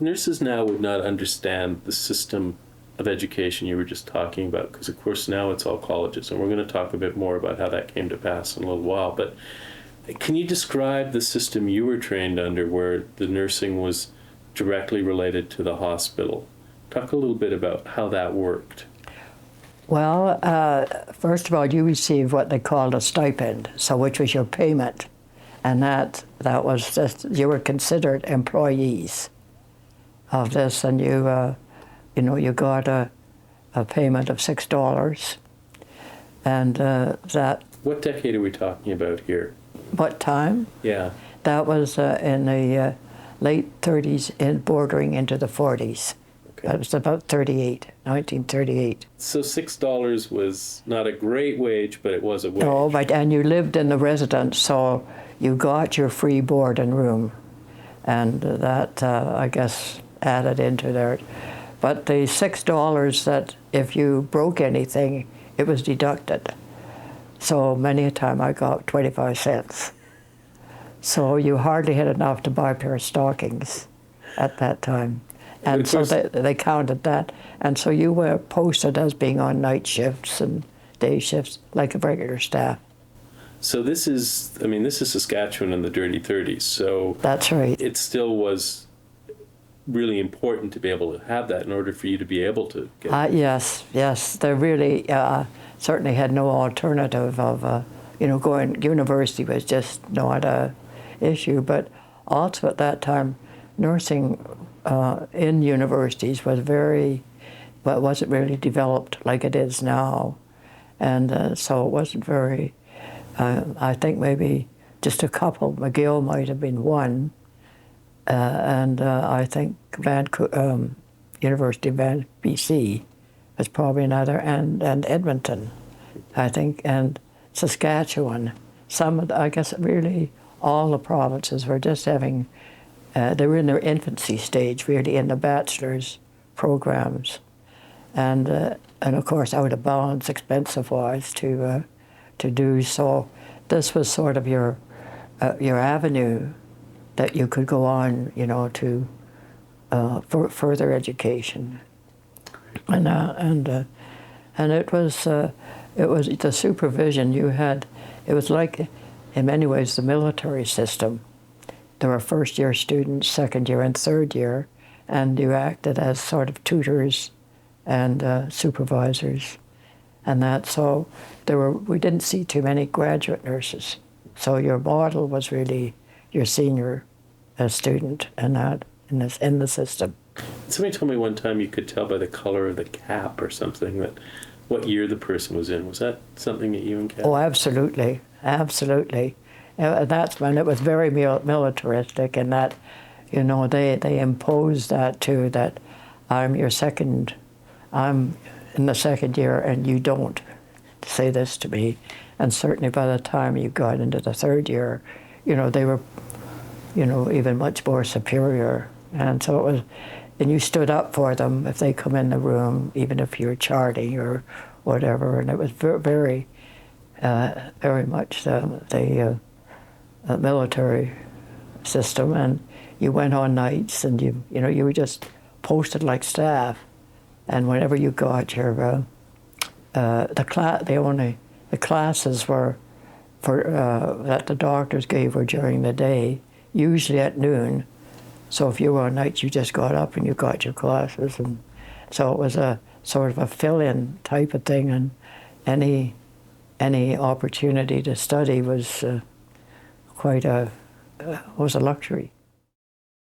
nurses now would not understand the system of education you were just talking about, because of course now it's all colleges, and we're going to talk a bit more about how that came to pass in a little while. But can you describe the system you were trained under, where the nursing was directly related to the hospital? Talk a little bit about how that worked. Well, first of all, you received what they called a stipend, so which was your payment, and that was just, you were considered employees of this, and you got a payment of $6, and that. What decade are we talking about here? What time? Yeah. That was in the late 30s and bordering into the 40s. Okay. That was about 1938. So $6 was not a great wage, but it was a wage. No, and you lived in the residence, so you got your free board and room, and that I guess added into there. But the $6 that if you broke anything, it was deducted. So many a time I got 25 cents. So you hardly had enough to buy a pair of stockings at that time. And so they counted that. And so you were posted as being on night shifts and day shifts like a regular staff. So this is Saskatchewan in the dirty 30s. So that's right. It still was really important to be able to have that in order for you to be able to get Yes. They really certainly had no alternative of, going. University was just not a issue. But also at that time, nursing in universities was wasn't really developed like it is now. And so it wasn't very, I think maybe just a couple. McGill might have been one. And I think University of BC was probably another, and Edmonton, I think, and Saskatchewan. I guess really all the provinces were just having, they were in their infancy stage really in the bachelor's programs. And of course out of bounds expensive-wise to do. So this was sort of your avenue that you could go on, to for further education, and it was the supervision you had. It was like, in many ways, the military system. There were first-year students, second year, and third year, and you acted as sort of tutors and supervisors, and that. So we didn't see too many graduate nurses. So your model was really your senior student, and that in the system. Somebody told me one time you could tell by the color of the cap or something that what year the person was in. Was that something that you encountered? Oh, absolutely. That's when it was very militaristic, and that, they imposed that too, that I'm in the second year and you don't say this to me. And certainly by the time you got into the third year, they were, even much more superior. And so it was, and you stood up for them if they come in the room, even if you were charting or whatever. And it was very, very much the military system. And you went on nights, and you were just posted like staff. And whenever you got your the classes were that the doctors gave were during the day, usually at noon. So if you were on nights, you just got up and you got your classes, and so it was a sort of a fill-in type of thing. And any opportunity to study was was a luxury.